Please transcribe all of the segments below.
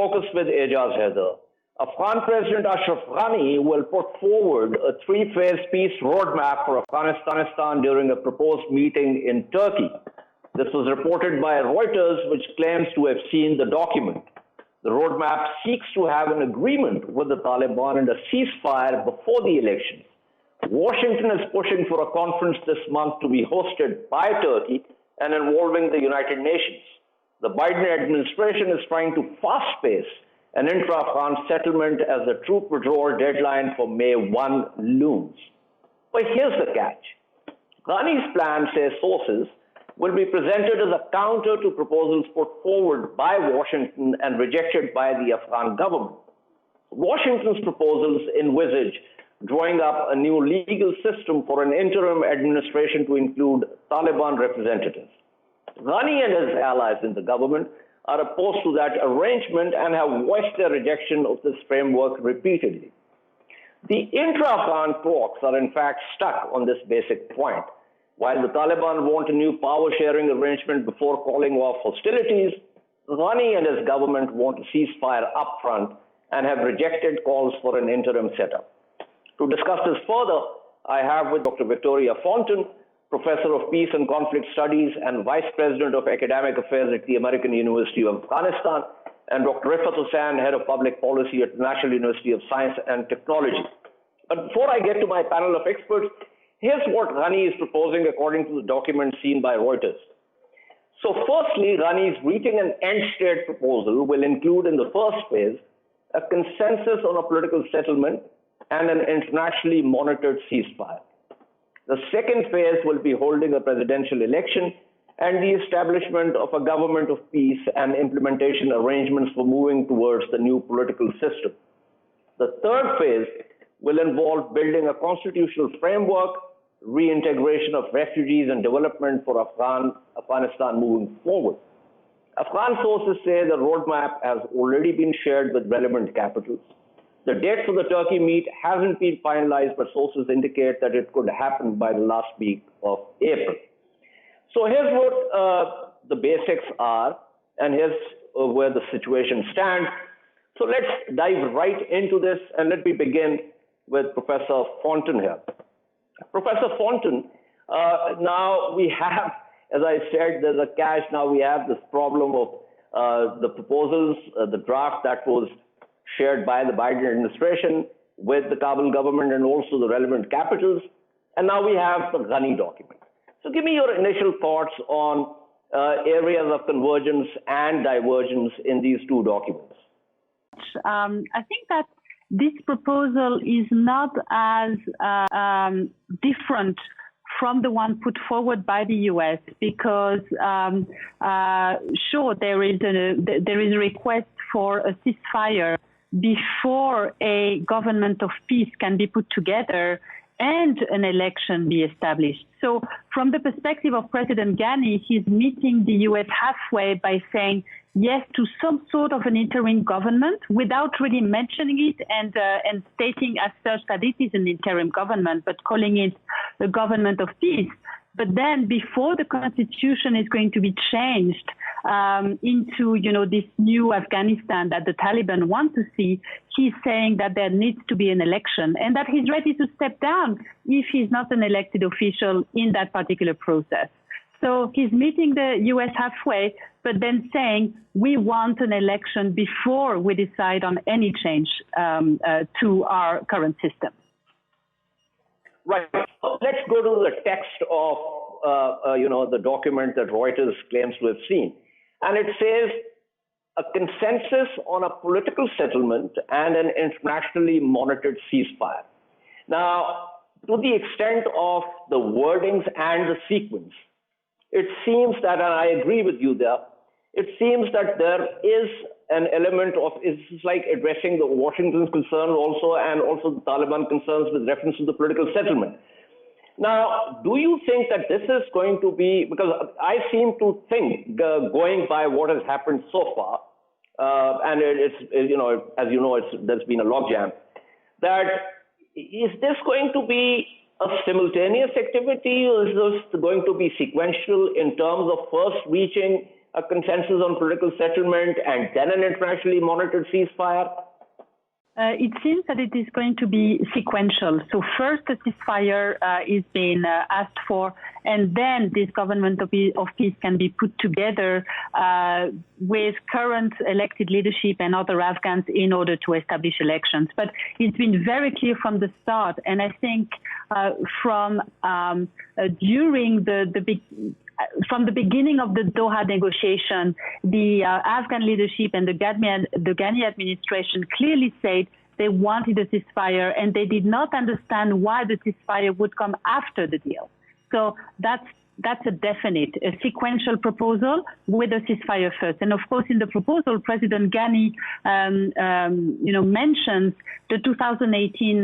focus with Ejaz Haider. Afghan President Ashraf Ghani will put forward a three-phase peace roadmap for Afghanistan during a proposed meeting in Turkey. This was reported by Reuters, which claims to have seen the document. The roadmap seeks to have an agreement with the Taliban and a ceasefire before the elections. Washington is pushing for a conference this month to be hosted by Turkey and involving the United Nations. The Biden administration is trying to fast-pace an intra-Afghan settlement as the troop withdrawal deadline for May 1 looms. But here's the catch. Ghani's plan, say sources, will be presented as a counter to proposals put forward by Washington and rejected by the Afghan government. Washington's proposals envisage drawing up a new legal system for an interim administration to include Taliban representatives. Ghani and his allies in the government are opposed to that arrangement and have voiced their rejection of this framework repeatedly. The intra-Afghan talks are in fact stuck on this basic point. While the Taliban want a new power-sharing arrangement before calling off hostilities, Ghani and his government want a ceasefire upfront and have rejected calls for an interim setup. To discuss this further, I have with Dr. Victoria Fontan, Professor of Peace and Conflict Studies and Vice President of Academic Affairs at the American University of Afghanistan, and Dr. Riffat Hussain, Head of Public Policy at the National University of Science and Technology. But before I get to my panel of experts, here's what Ghani is proposing according to the document seen by Reuters. So firstly, Ghani's reaching an end-state proposal will include in the first phase a consensus on a political settlement and an internationally monitored ceasefire. The second phase will be holding a presidential election and the establishment of a government of peace and implementation arrangements for moving towards the new political system. The third phase will involve building a constitutional framework, reintegration of refugees, and development for Afghanistan moving forward. Afghan sources say the roadmap has already been shared with relevant capitals. The date for the Turkey meet hasn't been finalized, but sources indicate that it could happen by the last week of April. So here's what the basics are, and here's where the situation stands. So let's dive right into this, and let me begin with Professor Fontan here. Professor Fontan, now we have, as I said, there's a catch. Now we have this problem of the proposals, the draft that was shared by the Biden administration with the Kabul government and also the relevant capitals. And now we have the Ghani document. So give me your initial thoughts on areas of convergence and divergence in these two documents. I think that this proposal is not as different from the one put forward by the U.S. because, sure, there is a request for a ceasefire before a government of peace can be put together and an election be established. So from the perspective of President Ghani, he's meeting the U.S. halfway by saying yes to some sort of an interim government without really mentioning it and stating as such that it is an interim government, but calling it a government of peace. But then before the constitution is going to be changed into, this new Afghanistan that the Taliban want to see, he's saying that there needs to be an election and that he's ready to step down if he's not an elected official in that particular process. So he's meeting the U.S. halfway, but then saying we want an election before we decide on any change to our current system. Right. Let's go to the text of, the document that Reuters claims to have seen. And it says a consensus on a political settlement and an internationally monitored ceasefire. Now, to the extent of the wordings and the sequence, it seems that, and I agree with you there, it seems that there is an element of, it's like addressing the Washington's concerns also and also the Taliban concerns with reference to the political settlement. Now, do you think that this is going to be, because I seem to think, going by what has happened so far, and it's, as you know, there's been a logjam, that is this going to be a simultaneous activity, or is this going to be sequential in terms of first reaching a consensus on political settlement and then an internationally monitored ceasefire? It seems that it is going to be sequential. So first a ceasefire is being asked for, and then this government of peace can be put together with current elected leadership and other Afghans in order to establish elections. But it's been very clear from the start, and I think from during from the beginning of the Doha negotiation, the Afghan leadership and the Ghani administration clearly said they wanted a ceasefire, and they did not understand why the ceasefire would come after the deal. So that's a definite, a sequential proposal with a ceasefire first. And of course, in the proposal, President Ghani, mentions the 2018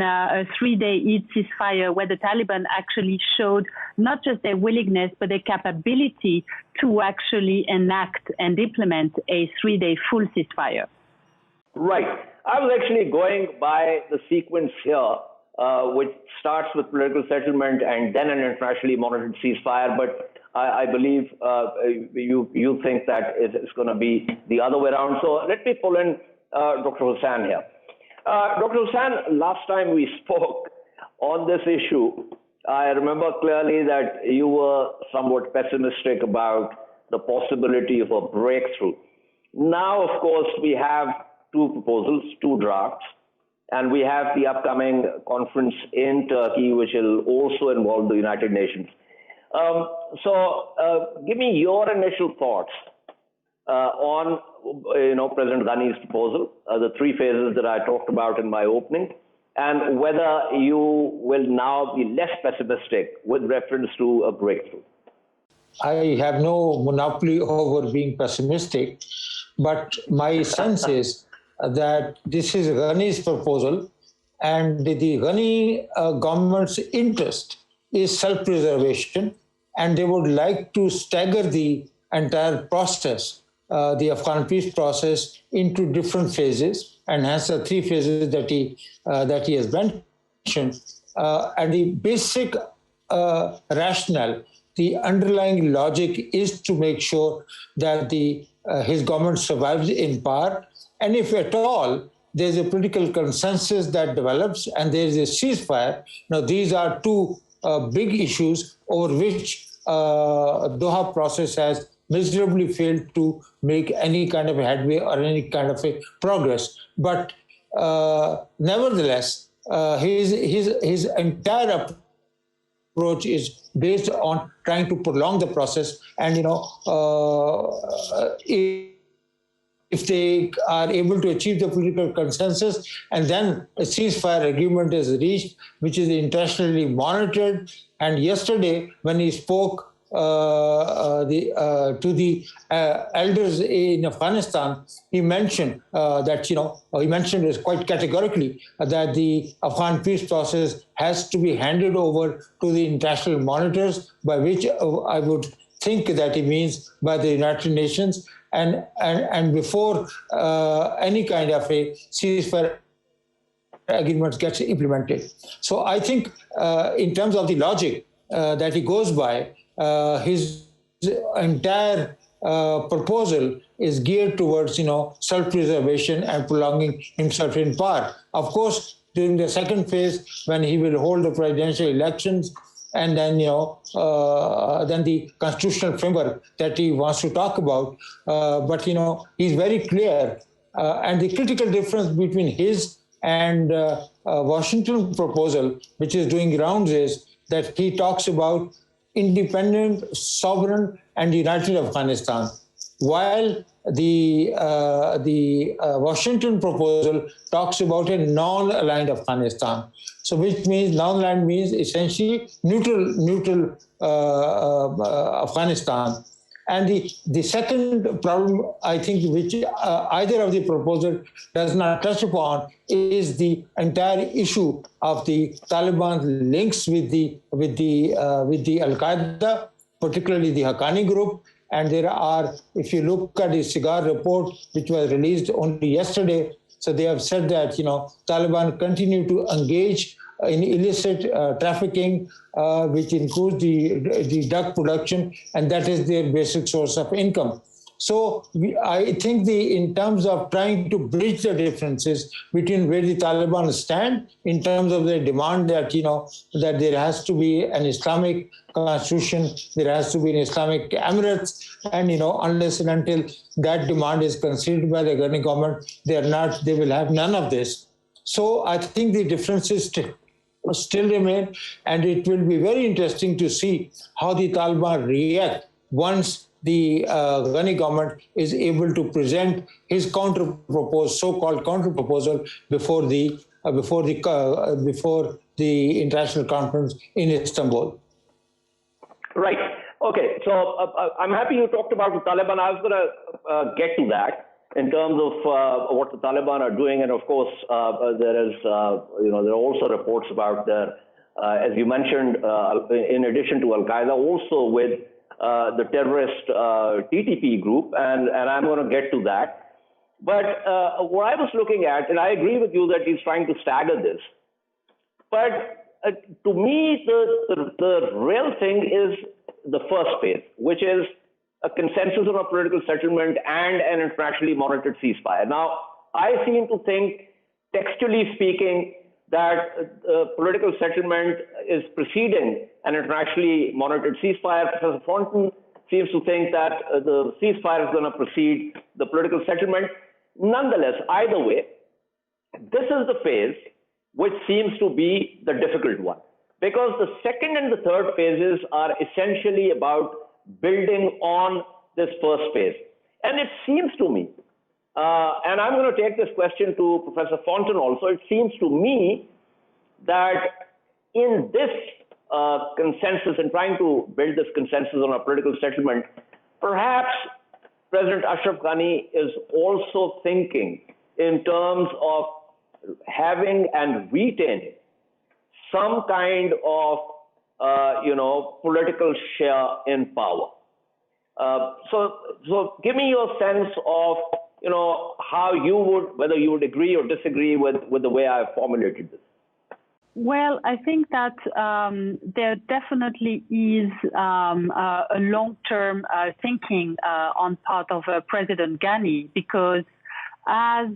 three-day Eid ceasefire, where the Taliban actually showed not just their willingness, but their capability to actually enact and implement a three-day full ceasefire. Right. I was actually going by the sequence here, which starts with political settlement and then an internationally monitored ceasefire. But I believe you think that it's going to be the other way around. So let me pull in Dr. Hussain here. Dr. Hussain, last time we spoke on this issue, I remember clearly that you were somewhat pessimistic about the possibility of a breakthrough. Now, of course, we have two proposals, two drafts, and we have the upcoming conference in Turkey, which will also involve the United Nations. Give me your initial thoughts on President Ghani's proposal, the three phases that I talked about in my opening, and whether you will now be less pessimistic with reference to a breakthrough. I have no monopoly over being pessimistic, but my sense is that this is Ghani's proposal, and the Ghani government's interest is self-preservation, and they would like to stagger the entire process, the Afghan peace process, into different phases, and hence the three phases that he has mentioned. And the basic rationale, the underlying logic, is to make sure that his government survives in power. And if at all there's a political consensus that develops and there's a ceasefire, now these are two big issues over which Doha process has miserably failed to make any kind of headway or any kind of a progress. But nevertheless, his entire approach is based on trying to prolong the process. And if they are able to achieve the political consensus and then a ceasefire agreement is reached, which is internationally monitored. And yesterday, when he spoke to the elders in Afghanistan, he mentioned he mentioned this quite categorically, that the Afghan peace process has to be handed over to the international monitors, by which I would think that he means by the United Nations, and before any kind of a ceasefire agreement gets implemented. So I think in terms of the logic that he goes by, his entire proposal is geared towards self-preservation and prolonging himself in power. Of course, during the second phase, when he will hold the presidential elections, and then then the constitutional framework that he wants to talk about, but he's very clear, and the critical difference between his and Washington proposal, which is doing rounds, is that he talks about independent, sovereign, and united Afghanistan, while the Washington proposal talks about a non-aligned Afghanistan. So, which means non-aligned means essentially neutral Afghanistan. And the second problem, I think, which either of the proposals does not touch upon, is the entire issue of the Taliban's links with the Al-Qaeda, particularly the Haqqani group. And there are, if you look at the Cigar report, which was released only yesterday, so they have said that Taliban continue to engage in illicit trafficking, which includes the drug production, and that is their basic source of income. So I think in terms of trying to bridge the differences between where the Taliban stand in terms of their demand that, that there has to be an Islamic constitution, there has to be an Islamic Emirates, and, unless and until that demand is considered by the governing government, they will have none of this. So I think the differences still remain, and it will be very interesting to see how the Taliban react once the Ghani government is able to present his so-called counter-proposal before the international conference in Istanbul. Right. Okay. So I'm happy you talked about the Taliban. I was going to get to that in terms of what the Taliban are doing, and of course there are also reports about as you mentioned, in addition to Al Qaeda, also with the terrorist TTP group, and I'm going to get to that. But what I was looking at, and I agree with you that he's trying to stagger this, but to me, the real thing is the first phase, which is a consensus on a political settlement and an internationally monitored ceasefire. Now, I seem to think, textually speaking, that political settlement is preceding an internationally monitored ceasefire. Professor Fontan seems to think that the ceasefire is going to precede the political settlement. Nonetheless, either way, this is the phase which seems to be the difficult one, because the second and the third phases are essentially about building on this first phase. And it seems to me, and I'm going to take this question to Professor Fontan also, it seems to me that in this consensus, and trying to build this consensus on a political settlement, perhaps President Ashraf Ghani is also thinking in terms of having and retaining some kind of political share in power. So give me your sense of how you would, whether you would agree or disagree with the way I've formulated this. Well, I think that there definitely is a long-term thinking on part of President Ghani, because as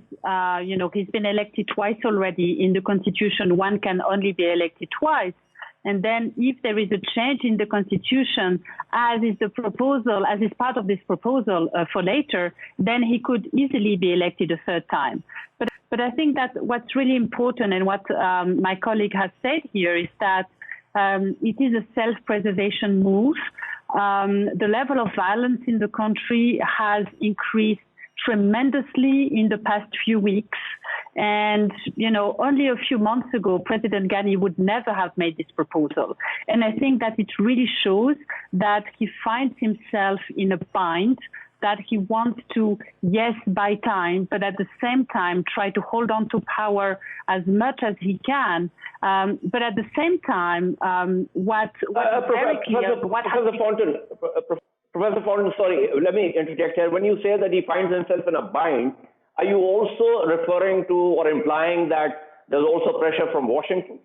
he's been elected twice already in the constitution. One can only be elected twice. And then if there is a change in the constitution, as is part of this proposal for later, then he could easily be elected a third time. But I think that what's really important, and what my colleague has said here, is that it is a self-preservation move. The level of violence in the country has increased tremendously in the past few weeks. And, only a few months ago, President Ghani would never have made this proposal. And I think that it really shows that he finds himself in a bind, that he wants to, yes, buy time, but at the same time try to hold on to power as much as he can. But at the same time, Professor Fontan, sorry, let me interject here. When you say that he finds himself in a bind, are you also referring to or implying that there's also pressure from Washington?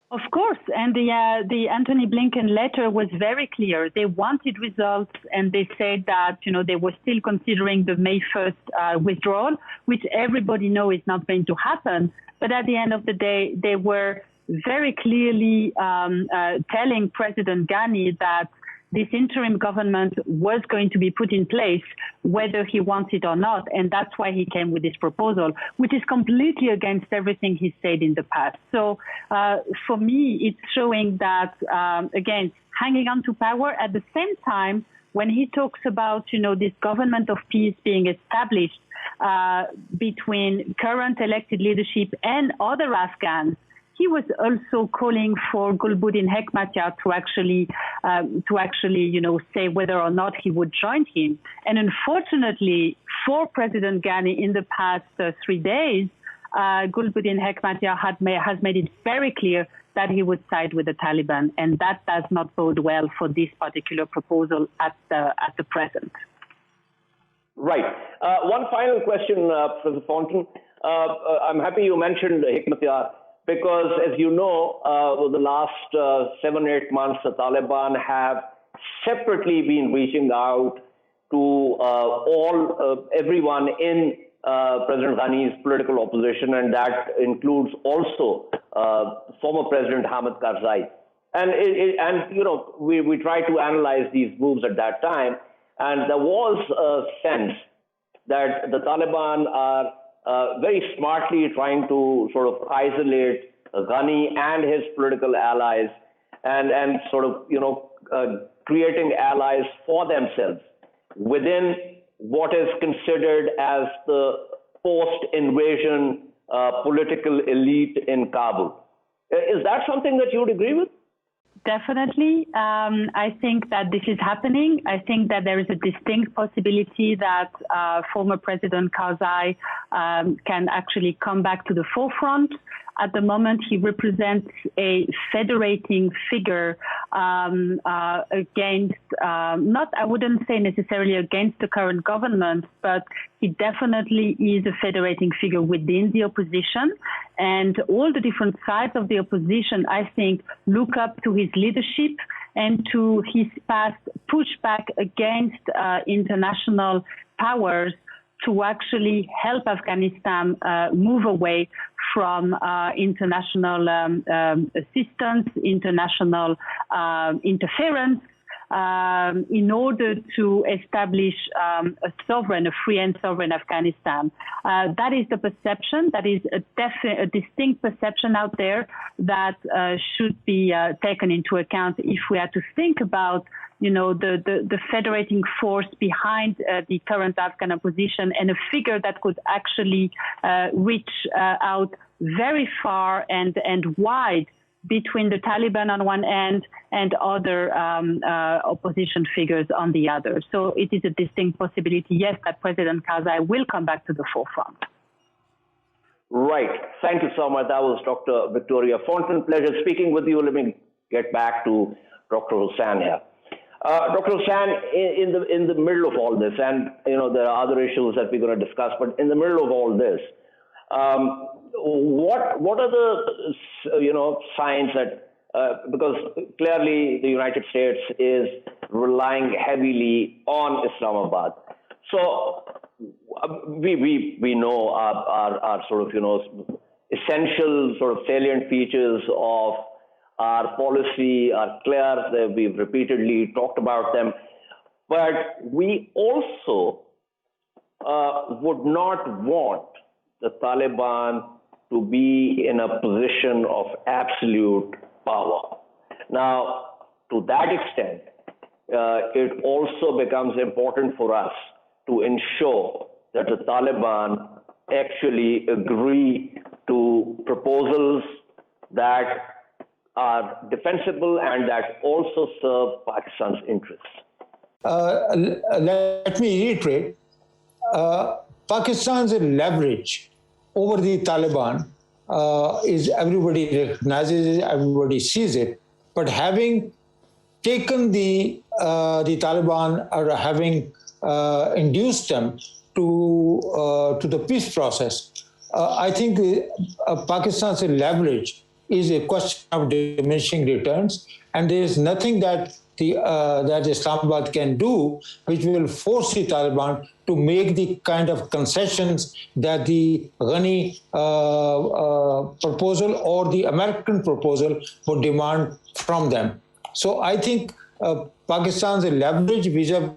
Of course, and the Antony Blinken letter was very clear. They wanted results, and they said that they were still considering the May 1st withdrawal, which everybody knows is not going to happen. But at the end of the day, they were very clearly telling President Ghani that this interim government was going to be put in place, whether he wants it or not. And that's why he came with this proposal, which is completely against everything he said in the past. So for me, it's showing that, again, hanging on to power at the same time, when he talks about, this government of peace being established between current elected leadership and other Afghans, he was also calling for Gulbuddin Hekmatyar to actually, say whether or not he would join him. And unfortunately, for President Ghani in the past 3 days, Gulbuddin Hekmatyar has made it very clear that he would side with the Taliban, and that does not bode well for this particular proposal at the present. Right. One final question, Professor Fontan. I'm happy you mentioned Hekmatyar, because, as you know, the last 7-8 months, the Taliban have separately been reaching out to everyone in President Ghani's political opposition, and that includes also former President Hamid Karzai. And you know, we tried to analyze these moves at that time, and there was a sense that the Taliban are very smartly trying to sort of isolate Ghani and his political allies, and sort of, you know, creating allies for themselves within what is considered as the post-invasion political elite in Kabul. Is that something that you would agree with? Definitely. I think that this is happening. I think that there is a distinct possibility that former President Karzai can actually come back to the forefront. At the moment, he represents a federating figure against, I wouldn't say necessarily against the current government, but he definitely is a federating figure within the opposition. And all the different sides of the opposition, I think, look up to his leadership and to his past pushback against international powers to actually help Afghanistan move away from international assistance, international interference, in order to establish a free and sovereign Afghanistan. That is the perception. That is a distinct perception out there that should be taken into account if we are to think about, you know, the federating force behind the current Afghan opposition, and a figure that could actually reach out very far and wide between the Taliban on one end and other opposition figures on the other. So it is a distinct possibility, yes, that President Karzai will come back to the forefront. Right. Thank you so much. That was Dr. Victoria Fontan. Pleasure speaking with you. Let me get back to Dr. Hussain here. Dr. Hussain, in the middle of all this, and you know there are other issues that we're going to discuss, but in the middle of all this, what are the signs that because clearly the United States is relying heavily on Islamabad, so we know our sort of essential sort of salient features of our policy are clear. We've repeatedly talked about them, but we also would not want the Taliban to be in a position of absolute power. Now, to that extent, it also becomes important for us to ensure that the Taliban actually agree to proposals that are defensible and that also serve Pakistan's interests. Let me reiterate, Pakistan's leverage over the Taliban is everybody recognizes it, everybody sees it, but having taken the Taliban or having induced them to the peace process, I think Pakistan's leverage is a question of diminishing returns, and there is nothing that that Islamabad can do which will force the Taliban to make the kind of concessions that the Ghani proposal or the American proposal would demand from them. So I think Pakistan's leverage vis-a-vis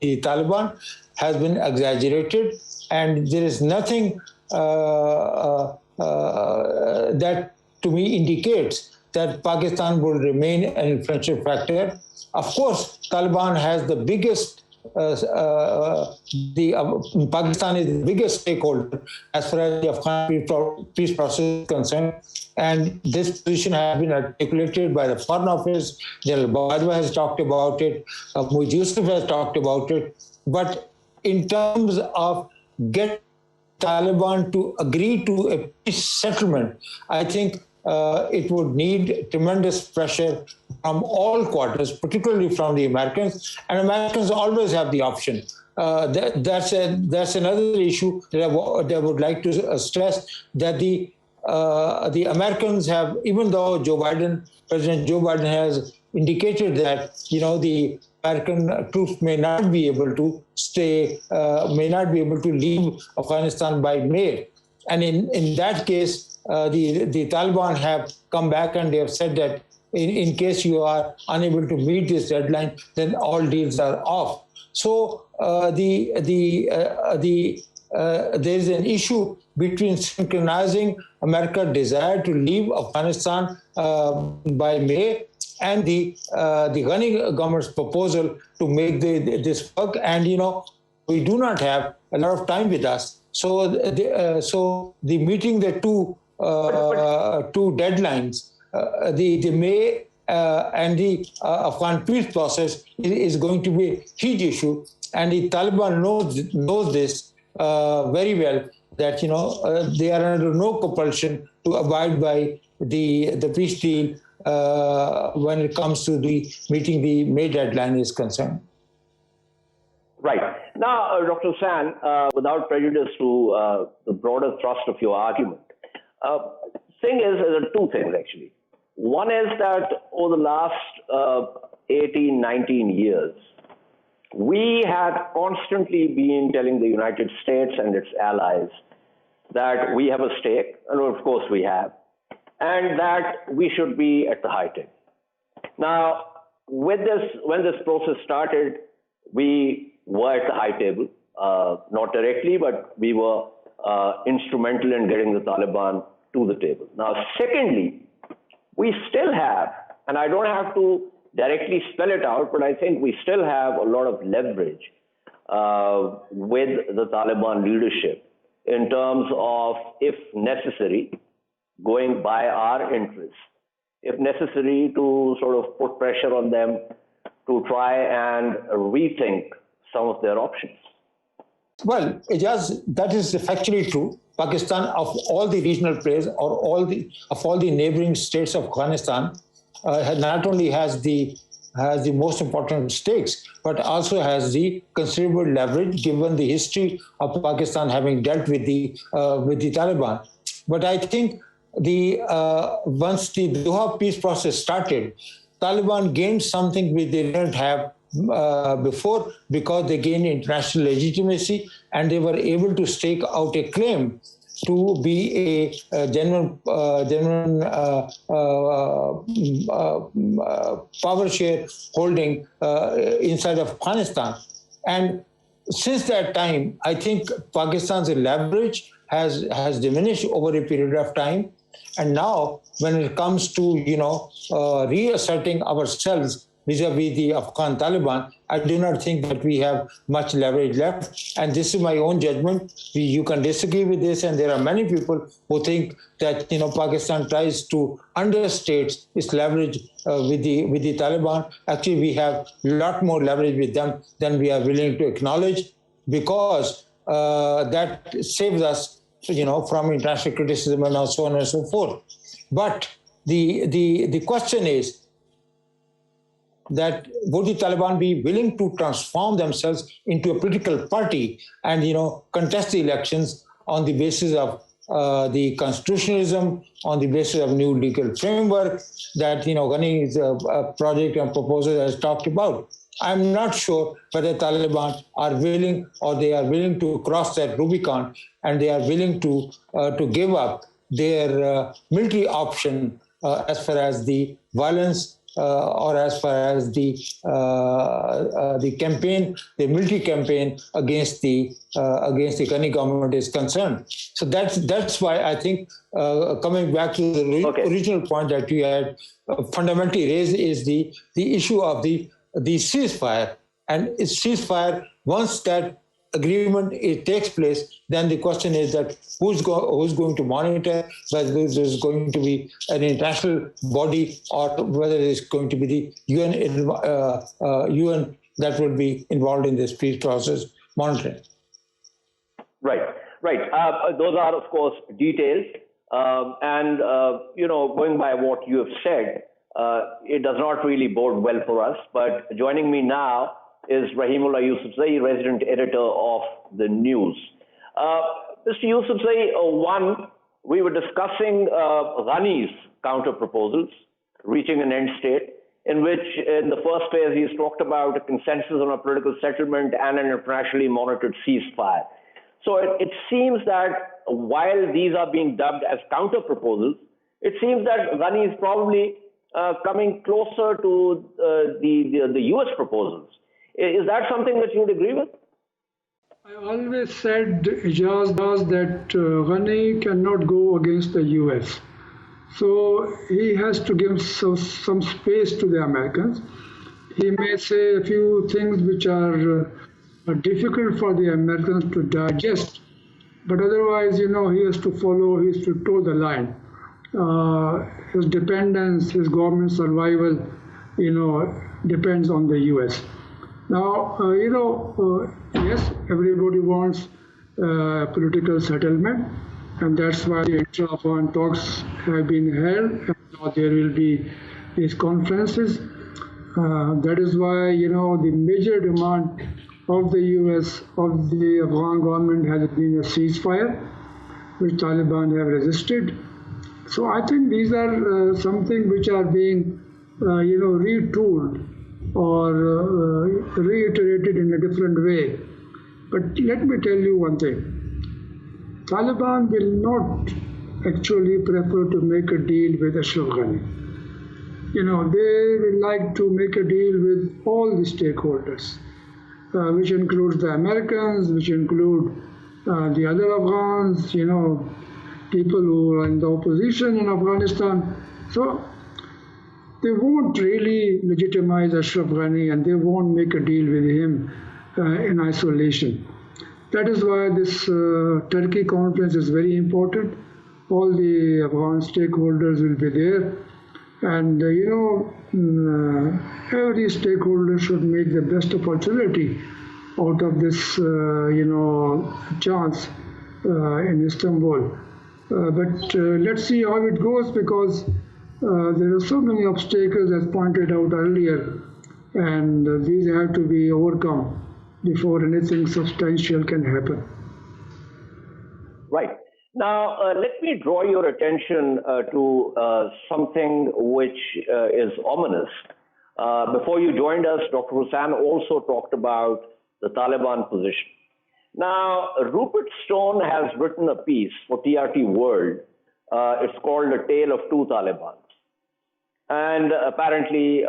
the Taliban has been exaggerated, and there is nothing that to me indicates that Pakistan will remain an influential factor. Of course, Taliban has the biggest, Pakistan is the biggest stakeholder as far as the Afghan peace process is concerned. And this position has been articulated by the Foreign Office. General Bajwa has talked about it. Yusuf has talked about it. But in terms of getting Taliban to agree to a peace settlement, I think it would need tremendous pressure from all quarters, particularly from the Americans. And Americans always have the option. That's another issue that I would like to stress, that the Americans have, even though President Joe Biden has indicated that the American troops may not be able to leave Afghanistan by May. And in that case, the Taliban have come back and they have said that in case you are unable to meet this deadline, then all deals are off. So there is an issue between synchronizing America's desire to leave Afghanistan by May and the Ghani government's proposal to make this work. And we do not have a lot of time with us. So the meeting the two deadlines, the May and the Afghan peace process is going to be a huge issue, and the Taliban knows this very well, that they are under no compulsion to abide by the peace deal when it comes to the meeting the May deadline is concerned. Right. Now, Dr. Hussain, without prejudice to the broader thrust of your argument, thing is, there are two things actually. One is that over the last 18, 19 years, we had constantly been telling the United States and its allies that we have a stake, and of course we have, and that we should be at the high table. Now, when this process started, we were at the high table, not directly, but we were instrumental in getting the Taliban to the table. Now, secondly, we still have, and I don't have to directly spell it out, but I think we still have a lot of leverage with the Taliban leadership in terms of, if necessary, going by our interests, if necessary, to sort of put pressure on them to try and rethink some of their options. Well, Ijaz, that is factually true. Pakistan, of all the regional players or all the neighboring states of Afghanistan, not only has the most important stakes, but also has the considerable leverage given the history of Pakistan having dealt with the Taliban. But I think once the Doha peace process started, Taliban gained something which they didn't have before, because they gained international legitimacy and they were able to stake out a claim to be a genuine power share holding inside of Afghanistan. And since that time, I think Pakistan's leverage has diminished over a period of time. And now, when it comes to reasserting ourselves vis-a-vis the Afghan Taliban, I do not think that we have much leverage left. And this is my own judgment. You can disagree with this, and there are many people who think that Pakistan tries to understate its leverage with the Taliban. Actually, we have a lot more leverage with them than we are willing to acknowledge, because that saves us from international criticism and so on and so forth. But the question is that would the Taliban be willing to transform themselves into a political party and contest the elections on the basis of the constitutionalism, on the basis of new legal framework that Ghani's project and proposal has talked about? I'm not sure whether Taliban are willing, or they are willing to cross that Rubicon, and they are willing to give up their military option as far as the violence or as far as the campaign, the military campaign against the Ghani government is concerned. So that's why I think coming back to the original point that you had fundamentally raised is the issue of the ceasefire. And ceasefire, once that agreement takes place, then the question is that who's going to monitor, whether this is going to be an international body or whether it's going to be the UN that will be involved in this peace process monitoring. Right. Those are, of course, details. Going by what you have said, it does not really bode well for us. But joining me now is Rahimullah Yusufzai, resident editor of the News. Mr. Yusufzai, we were discussing Ghani's counter proposals reaching an end state, in which in the first phase he's talked about a consensus on a political settlement and an internationally monitored ceasefire. So it seems that while these are being dubbed as counter proposals, it seems that Ghani is probably coming closer to the US proposals. Is that something that you would agree with? I always said, Ijaz, that Ghani cannot go against the US. So he has to give some space to the Americans. He may say a few things which are difficult for the Americans to digest, but otherwise, he has to follow, he has to toe the line. His dependence, his government survival, depends on the US. Now, yes, everybody wants political settlement, and that's why the intra-Afghan talks have been held, and now there will be these conferences. That is why, the major demand of the US, of the Afghan government has been a ceasefire, which Taliban have resisted. So I think these are something which are being, retooled or reiterated in a different way. But let me tell you one thing. Taliban will not actually prefer to make a deal with Ashraf Ghani. They will like to make a deal with all the stakeholders, which includes the Americans, which include the other Afghans, people who are in the opposition in Afghanistan. So they won't really legitimize Ashraf Ghani, and they won't make a deal with him in isolation. That is why this Turkey conference is very important. All the Afghan stakeholders will be there. And, every stakeholder should make the best opportunity out of this, chance in Istanbul. But let's see how it goes, because there are so many obstacles, as pointed out earlier, and these have to be overcome before anything substantial can happen. Right. Now, let me draw your attention to something which is ominous. Before you joined us, Dr. Hussain also talked about the Taliban position. Now, Rupert Stone has written a piece for TRT World. It's called A Tale of Two Talibans. And apparently,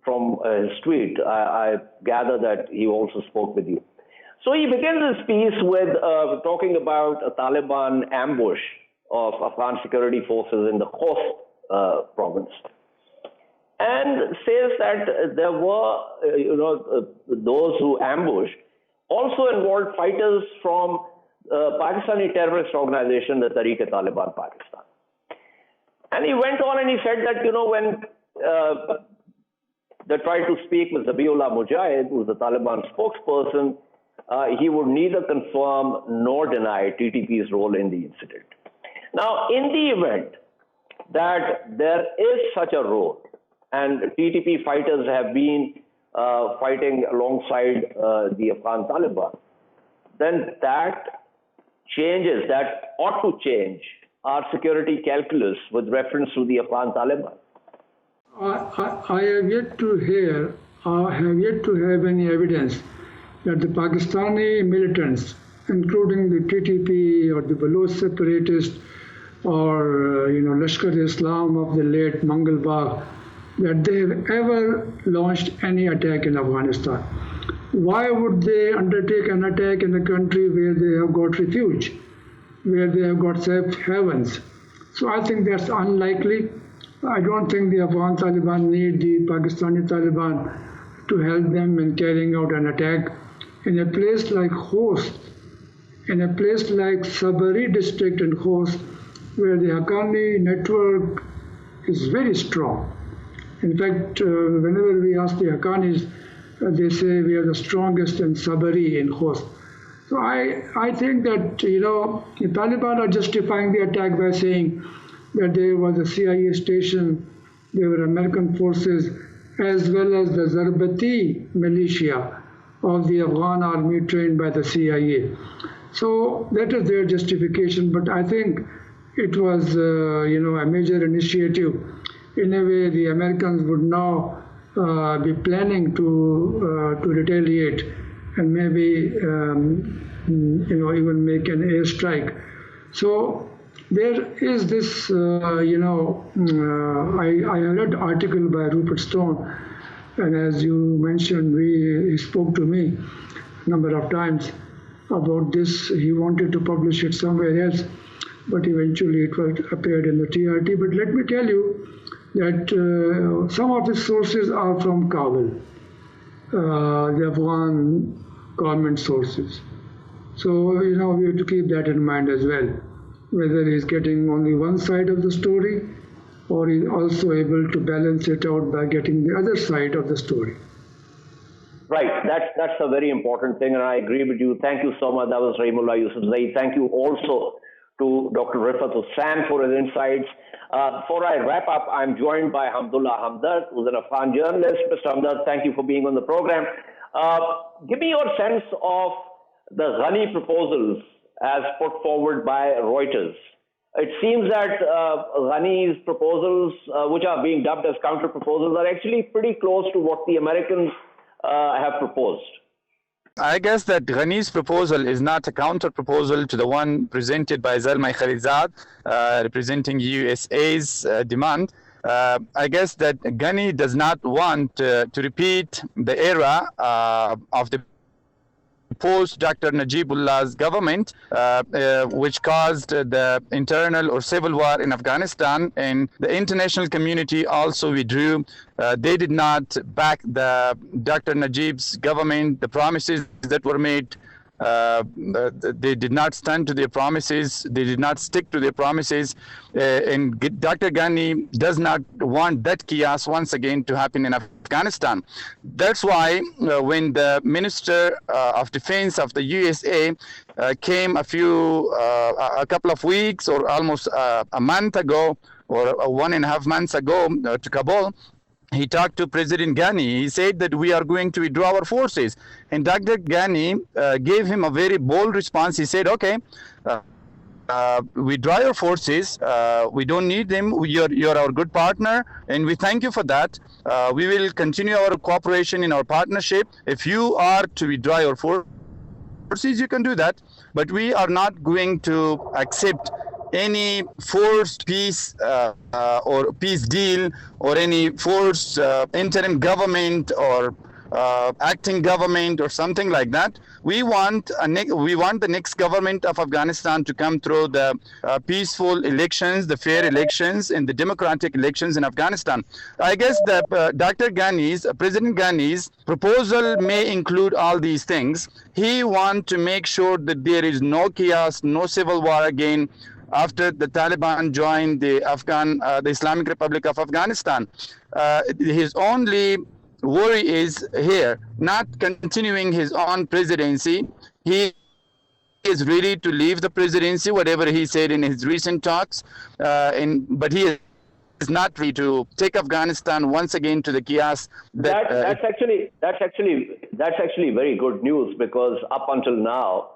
from his tweet, I gather that he also spoke with you. So he begins his piece with talking about a Taliban ambush of Afghan security forces in the Khost province, and says that there were, those who ambushed also involved fighters from Pakistani terrorist organization, the Tehreek-e-Taliban Pakistan. And he went on and he said that, when they tried to speak with Zabiullah Mujahid, who was the Taliban spokesperson, he would neither confirm nor deny TTP's role in the incident. Now, in the event that there is such a role, and TTP fighters have been fighting alongside the Afghan Taliban, then that changes, that ought to change our security calculus with reference to the Afghan Taliban. I have yet to hear, have yet to have any evidence that the Pakistani militants, including the TTP or the Baloch separatists or Lashkar-e-Islam of the late Mangal Bagh, that they have ever launched any attack in Afghanistan. Why would they undertake an attack in a country where they have got refuge, where they have got safe havens? So I think that's unlikely. I don't think the Afghan Taliban need the Pakistani Taliban to help them in carrying out an attack. In a place like Khost, in a place like Sabari district in Khost, where the Haqqani network is very strong. In fact, whenever we ask the Haqqanis, they say we are the strongest in Sabari in Khost. So I think that, the Taliban are justifying the attack by saying that there was a CIA station, there were American forces, as well as the Zarbati militia of the Afghan army trained by the CIA. So that is their justification, but I think it was, a major initiative in a way, the Americans would now be planning to retaliate and maybe even make an airstrike. So there is this, I read an article by Rupert Stone, and as you mentioned, he spoke to me a number of times about this. He wanted to publish it somewhere else, but eventually it appeared in the TRT. But let me tell you that some of the sources are from Kabul, the Afghan government sources. So, we have to keep that in mind as well, whether he's getting only one side of the story or he's also able to balance it out by getting the other side of the story. Right, that's a very important thing, and I agree with you. Thank you so much. That was Rahimullah Yusufzai. Thank you also to Dr. Riffat Hussain for his insights. Before I wrap up, I'm joined by Hamdullah Hamdard, who's an Afghan journalist. Mr. Hamdard, thank you for being on the program. Give me your sense of the Ghani proposals as put forward by Reuters. It seems that Ghani's proposals, which are being dubbed as counter proposals, are actually pretty close to what the Americans have proposed. I guess that Ghani's proposal is not a counter proposal to the one presented by Zalmay Khalilzad, representing USA's demand. I guess that Ghani does not want to repeat the era of the post-Dr. Najibullah's government, which caused the internal or civil war in Afghanistan, and the international community also withdrew. They did not back the Dr. Najib's government. The promises that were made, they did not stand to their promises. They did not stick to their promises. And Dr. Ghani does not want that chaos once again to happen in Afghanistan. That's why when the Minister of Defense of the USA came a couple of weeks or almost a month ago or 1.5 months ago to Kabul, he talked to President Ghani. He said that we are going to withdraw our forces. And Dr. Ghani gave him a very bold response. He said, okay, withdraw your forces. We don't need them. You're our good partner, and we thank you for that. We will continue our cooperation in our partnership. If you are to withdraw your forces, you can do that. But we are not going to accept any forced peace or peace deal or any forced interim government or acting government or something like that. We want the next government of Afghanistan to come through the peaceful elections, the fair elections, and the democratic elections in Afghanistan. I guess that President Ghani's proposal may include all these things. He wants to make sure that there is no chaos, no civil war again after the Taliban joined the Islamic Republic of Afghanistan. His only worry is here, not continuing his own presidency. He is ready to leave the presidency, whatever he said in his recent talks, but he is not ready to take Afghanistan once again to the chaos. That's actually very good news, because up until now,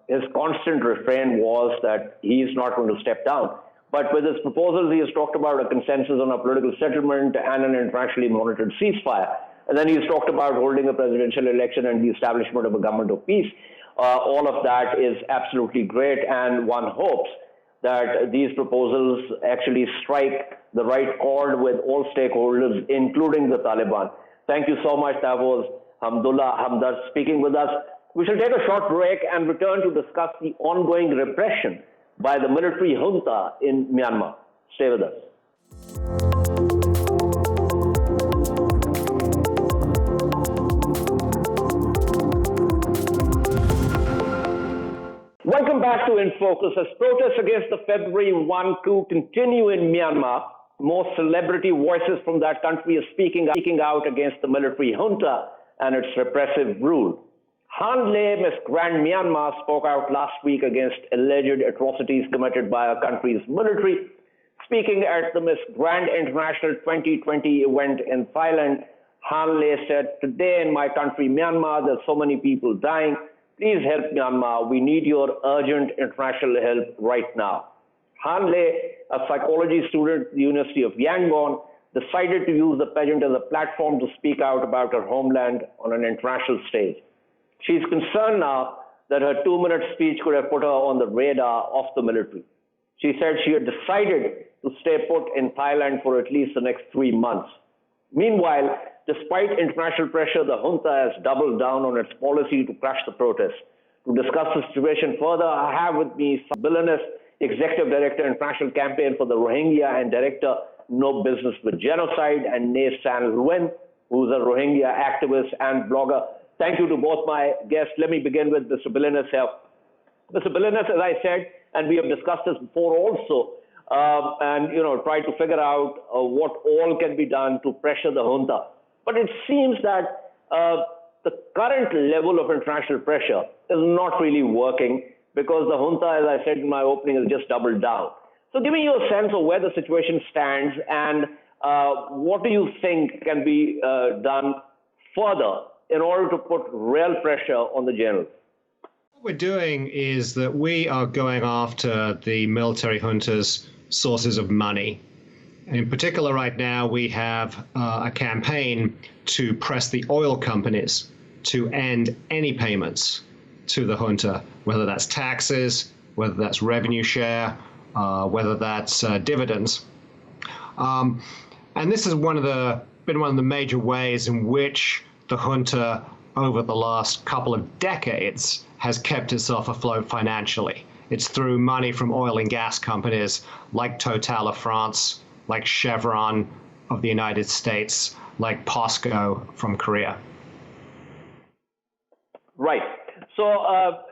his constant refrain was that he is not going to step down. But with his proposals, he has talked about a consensus on a political settlement and an internationally monitored ceasefire. And then he's talked about holding a presidential election and the establishment of a government of peace. All of that is absolutely great, and one hopes that these proposals actually strike the right chord with all stakeholders, including the Taliban. Thank you so much. That was Hamdullah Hamdard speaking with us. We shall take a short break and return to discuss the ongoing repression by the military junta in Myanmar. Stay with us. Welcome back to In Focus. As protests against the February 1 coup continue in Myanmar, more celebrity voices from that country are speaking out against the military junta and its repressive rule. Han Le, Miss Grand Myanmar, spoke out last week against alleged atrocities committed by our country's military. Speaking at the Miss Grand International 2020 event in Thailand, Han Le said, "Today in my country, Myanmar, there's so many people dying. Please help Myanmar. We need your urgent international help right now." Han Le, a psychology student at the University of Yangon, decided to use the pageant as a platform to speak out about her homeland on an international stage. She's concerned now that her 2-minute speech could have put her on the radar of the military. She said she had decided to stay put in Thailand for at least the next 3 months. Meanwhile, despite international pressure, the junta has doubled down on its policy to crush the protests. To discuss the situation further, I have with me Billenness, Executive Director, International Campaign for the Rohingya and Director, No Business with Genocide, and Lwin, who's a Rohingya activist and blogger. Thank you to both my guests. Let me begin with Mr. Billenness here. Mr. Billenness, as I said, and we have discussed this before also, and try to figure out what all can be done to pressure the junta. But it seems that the current level of international pressure is not really working because the junta, as I said in my opening, has just doubled down. So give me your sense of where the situation stands and what do you think can be done further in order to put real pressure on the generals? What we're doing is that we are going after the military junta's sources of money. In particular, right now, we have a campaign to press the oil companies to end any payments to the junta, whether that's taxes, whether that's revenue share, whether that's dividends. And this is been one of the major ways in which the junta over the last couple of decades has kept itself afloat financially. It's through money from oil and gas companies like Total of France, like Chevron of the United States, like POSCO from Korea. Right. So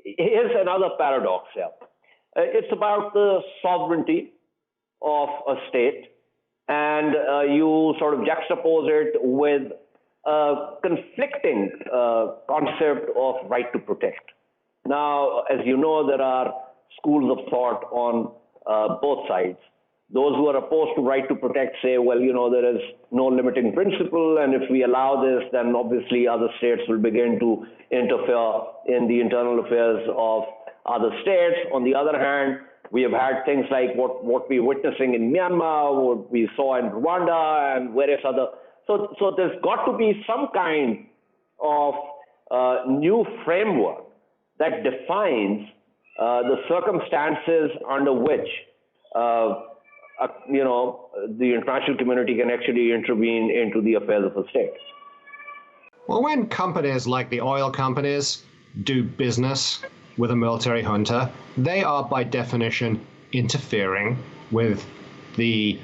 here's another paradox here. It's about the sovereignty of a state, and you sort of juxtapose it with a conflicting concept of right to protect. Now, as you know, there are schools of thought on both sides. Those who are opposed to right to protect say, well, there is no limiting principle, and if we allow this, then obviously other states will begin to interfere in the internal affairs of other states. On the other hand, we have had things like what we're witnessing in Myanmar, what we saw in Rwanda, and various other. So there's got to be some kind of new framework that defines the circumstances under which the international community can actually intervene into the affairs of a state. Well, when companies like the oil companies do business with a military junta, they are by definition interfering with the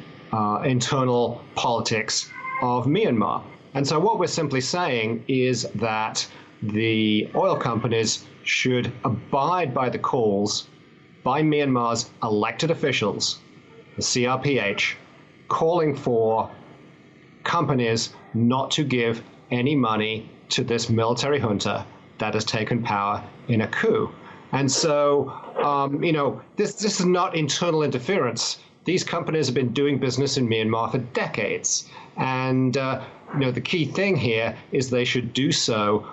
internal politics of Myanmar. And so what we're simply saying is that the oil companies should abide by the calls by Myanmar's elected officials, the CRPH, calling for companies not to give any money to this military junta that has taken power in a coup. And so, this is not internal interference. These companies have been doing business in Myanmar for decades. And, the key thing here is they should do so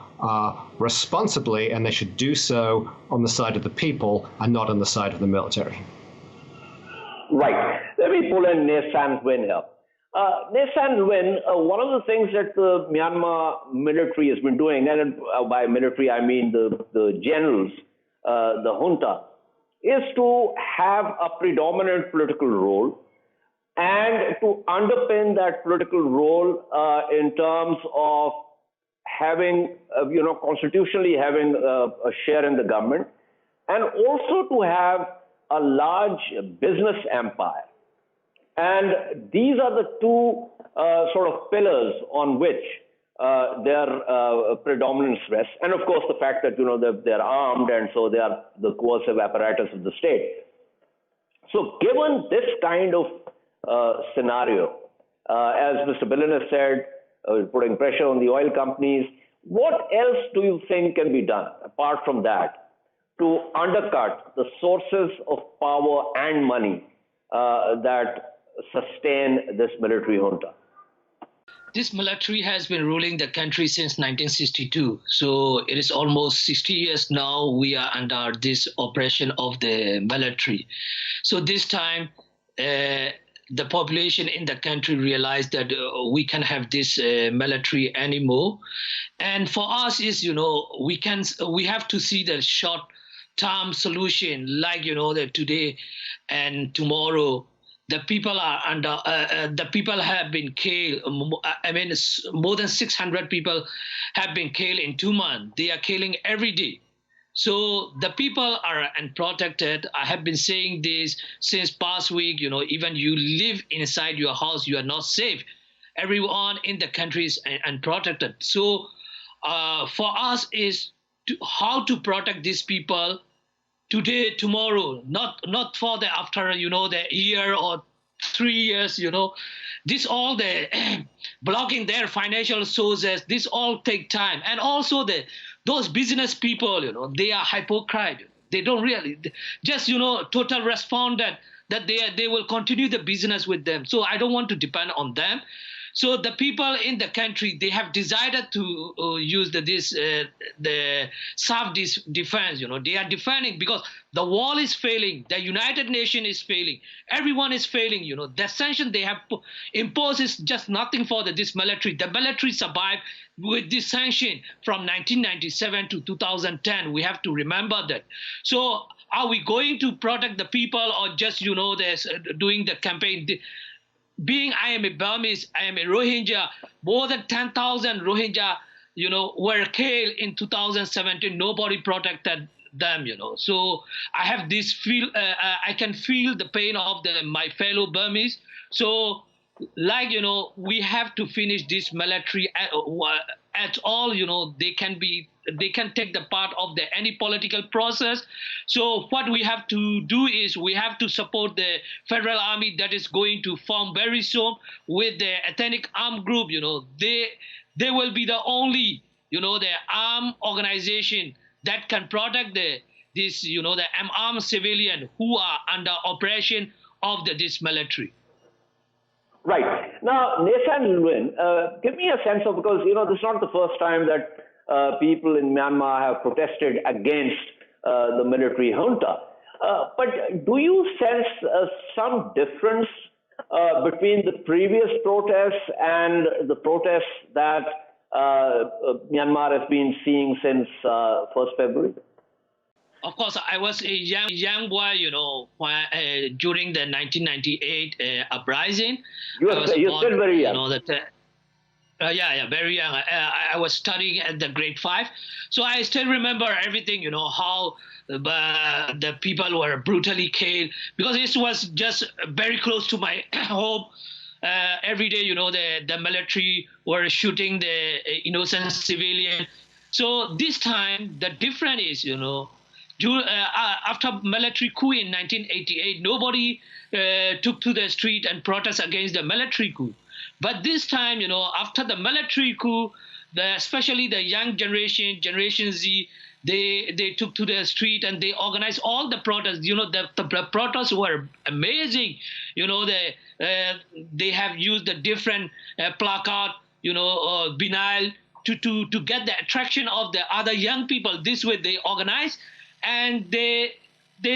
responsibly, and they should do so on the side of the people and not on the side of the military. Right. Let me pull in Lwin here. Lwin, one of the things that the Myanmar military has been doing, and by military I mean the generals, the junta, is to have a predominant political role and to underpin that political role in terms of having, constitutionally having a share in the government, and also to have a large business empire. And these are the two sort of pillars on which their predominance rests. And of course, the fact that, they're armed and so they are the coercive apparatus of the state. So given this kind of scenario, as Mr. Billenness said, putting pressure on the oil companies, what else do you think can be done apart from that to undercut the sources of power and money that sustain this military junta? This military has been ruling the country since 1962. So it is almost 60 years now we are under this oppression of the military. So this time, the population in the country realized that we can't have this military anymore. And for us is, we have to see the short-term solution, like, that today and tomorrow, the people are under. The people have been killed. I mean, more than 600 people have been killed in 2 months. They are killing every day. So the people are unprotected. I have been saying this since past week. Even you live inside your house, you are not safe. Everyone in the country is unprotected. So for us is how to protect these people today, tomorrow, not for the after, the year or 3 years, This all the blocking their financial sources, this all take time. And also those business people, they are hypocrite. They don't really, just, total respond that they will continue the business with them. So I don't want to depend on them. So the people in the country, they have decided to use the self-defense. They are defending because the wall is failing, the United Nations is failing, everyone is failing. The sanction they have imposed is just nothing for this military. The military survived with this sanction from 1997 to 2010. We have to remember that. So are we going to protect the people or just, doing the campaign? Being I am a Burmese, I am a Rohingya, more than 10,000 Rohingya, were killed in 2017. Nobody protected them, So I have this I can feel the pain of my fellow Burmese. So, like, we have to finish this military at all, they can take the part of any political process. So what we have to do is we have to support the federal army that is going to form very soon with the ethnic armed group. They will be the only, the armed organization that can protect the armed civilian who are under oppression of this military. Right. Now, Nathan Lwin, give me a sense of, because, this is not the first time that people in Myanmar have protested against the military junta. But do you sense some difference between the previous protests and the protests that Myanmar has been seeing since 1st February? Of course, I was a young boy, during the 1998 uprising. You're still very young. Very young. I was studying at the grade 5. So I still remember everything, how the people were brutally killed, because it was just very close to my home. Every day, the military were shooting the innocent civilian. So this time, the difference is, after military coup in 1988, nobody took to the street and protest against the military coup. But this time, after the military coup, especially the young Generation Z, they took to the street and they organized all the protests. The protests were amazing. They have used the different placard, vinyl to get the attraction of the other young people. This way they organized. And they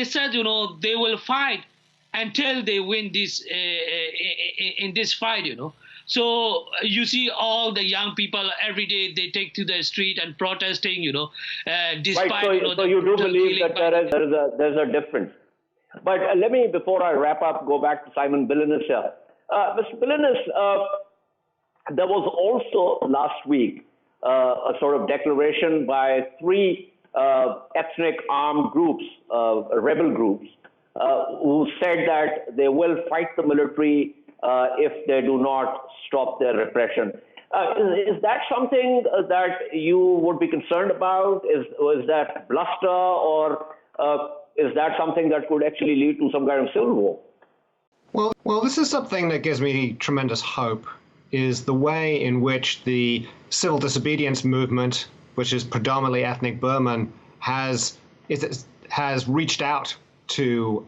said, they will fight until they win this in this fight, So you see all the young people every day, they take to the street and protesting, despite, right. So you do believe that there's a difference. But let me, before I wrap up, go back to Simon Billenness here. Mr. Billenness, there was also last week a sort of declaration by 3 ethnic armed groups, rebel groups, who said that they will fight the military if they do not stop their repression. Is that something that you would be concerned about? Is that bluster, or is that something that could actually lead to some kind of civil war? Well, this is something that gives me tremendous hope, is the way in which the civil disobedience movement, which is predominantly ethnic Burman, has reached out to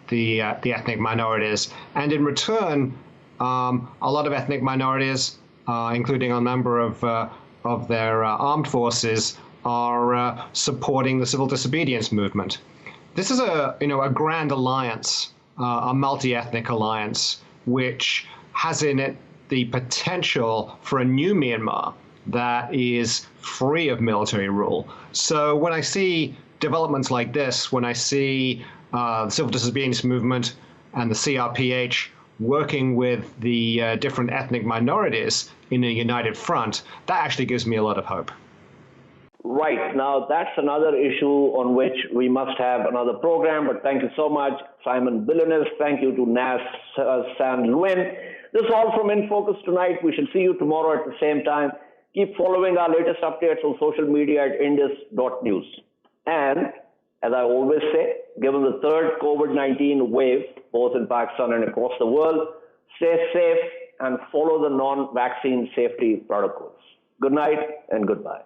the ethnic minorities, and in return, a lot of ethnic minorities including a number of their armed forces, are supporting the civil disobedience movement. This is a grand alliance, a multi-ethnic alliance, which has in it the potential for a new Myanmar that is free of military rule. So when I see developments like this, when I see the civil disobedience movement and the CRPH working with the different ethnic minorities in a united front, that actually gives me a lot of hope. Right. Now, that's another issue on which we must have another program, but thank you so much, Simon Billenness. Thank you to Nas San Lwin. This is all from In Focus tonight. We shall see you tomorrow at the same time. Keep following our latest updates on social media at indus.news. And as I always say, given the third COVID-19 wave, both in Pakistan and across the world, stay safe and follow the non-vaccine safety protocols. Good night and goodbye.